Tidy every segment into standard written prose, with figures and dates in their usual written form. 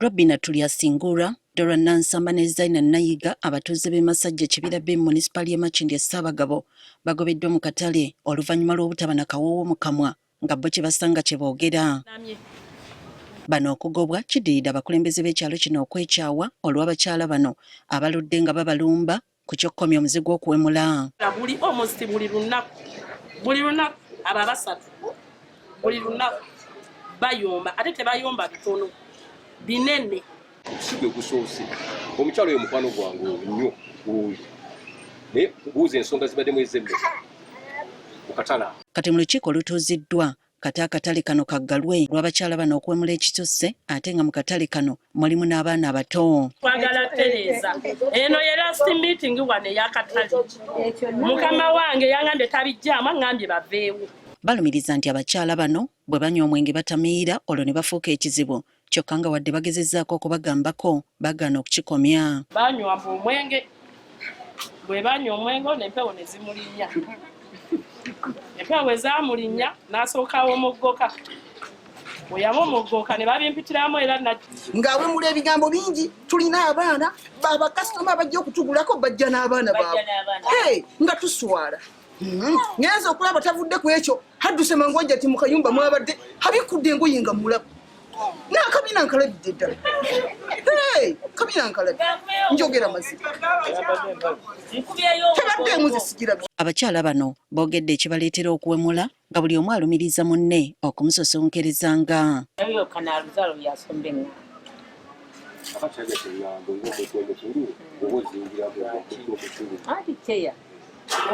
Robina Tulyasingura, Dora Nansamba ne Zaina Nayiga abatuuze b'e Masajja Kibira b'e Municipal y'e Makindye Ssaabagabo bagobeddwa mu katale oluvannyuma lw'obutaba na kawoowo mu kamwa nga bo kye basanga kye boogera. Bano okugobwa kiddiridde abakulembeze b'ekyalo kino okwekyawa olw'abakyala bano abaludde nga babalumba ku kyokkomya omuzigo gw'okuwemula. Buli lunaku abo abasatu buli lunaku bayomba ate tebayomba bitono binene. Obusigo gusoose omukyalo oyo mukwano gwange nnyo oyo naye buuza ensonga zibaddemu ez'emmere mu katale. Kati mu lukiiko olutuuziddwa kati akatale kano kaggalwe lw'abakyala bano okuwemula ekisusse ate nga mu katale kano mulimu n'abaana abato. Twagala Tereza eno ye last meeting wano ey'akatale mukama wange yangambye tabijjaamu angambye baveewo. Balumiriza nti abakyala bano bwe banywa omwenge batamiira olwo ne bafuuka ekizibu kyokka nga wadde bagezezzaako okubagambako bagaana okukikomya. Banywa omwenge bwe banywa omwenge n'empewo ne zimulinnya. Empewo bwe zaamulinnya n'asookawo omuggoka bwe yaba omuggoka ne babimpitiramu era ng'awemula ebigambo bingi. Tulina abaana bakasitoma bajja okutugulako bajja n'abaana baabwe nga tuswala. Ngenza okulaba tavudde ku ekyo hadduse mangu ajja ati mu kayumba mwabadde habikudde engoye nga mulabu n'akabina nkalabidde ddala. Kabina nkalabidde njogera mazima tebaddeemu zisigira. Abakyala bano boogedde ekibaleetera okuwemula nga buli omu alumiriza munne okumusosonkerezanga.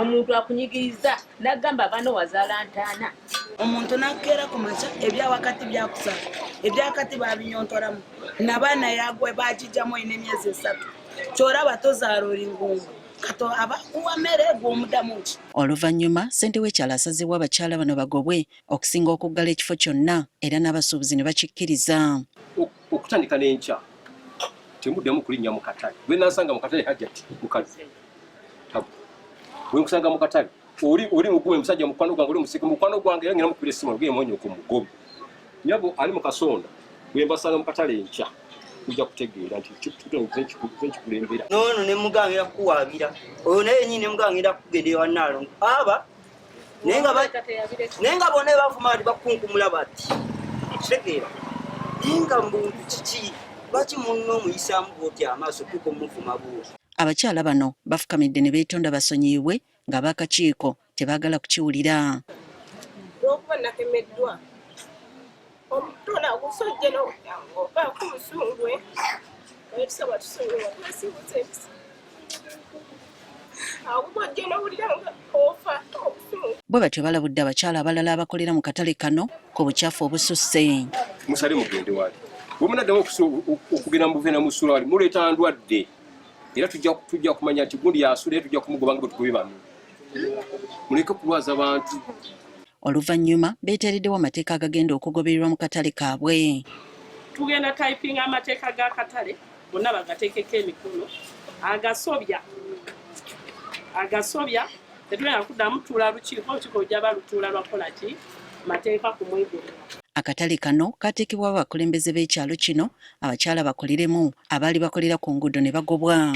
Omuntu akunyigiriza nagamba bano wazaala ntaana. Omuntu nakera ku makya ebyawakati byakusala ebyakati babinyontoramu nabaana yagwe bakijjamu ine emyezi 3 kyolaba tozaala oli ngungu kato abakuwa mmere gw'omuddamu ki. Oluvannyuma ssente w'ekyalo asazeewo abakyala bano bagobwe okusinga okuggala ekifo kyonna era n'abasuubuzi ne bakikkiriza. Okutandika n'enkya temuddemu kulinnya mu katale. Bwe nansanga mu katale hajjati mukazi wenkusanga mu katale oli mukuwe musajja mukwano gwange oli musike mukwano gwange era ngina mukubira essimu olugeye mwonyo ku mugobi nyabo ali mu kasonda bwe mbasanga mu katale enkya kujja kutegeera nti kikulembera nono ne mugangira kuwabira oyo naye nyine mugangira kugende wa Nalongo aba nenga bone bavuma ndi bakunkumula bati kitegeera nenga mbu kiki baki munno muyisamu boti amaaso kuko muvuma buuzi. Abakyala bano bafukamidde ne beetonda basonyiibwe ng'abakakiiko tebaagala kukiwulira. Lw'okuba nakemeddwa omutona ogusojja n'obulyango baako omusungwe naye tusaba tusonyiwa twasibuza ebisa agumajja n'owulira nga ofa obusungu. Bwe batyo balabudde abakyala abalala abakolera mu katale kano ku bukyafu obususse. Musale mugende wali bwe munaddamu okugenda mu buveera mu ssula wali muleeta ndwadde era tujja kumanya nti gundi yasula era tujja kumugoba nga bwe tugobe bano muleke kulwaza abantu. Oluvannyuma beeteereddewo amateeka agagenda okugobererwa mu katale kaabwe. Tugenda typinga amateeka g'akatale bonna bagateekeko emikono agasobya tetulina kuddamu tuula lukiiko ojja balutuula lwakola ki mateeka ku mwegerera. Akatale kano kateekebwa abakulembeze b'ekyalo kino abakyala bakoleremu abaali bakolera ku nguudo ne bagobwa.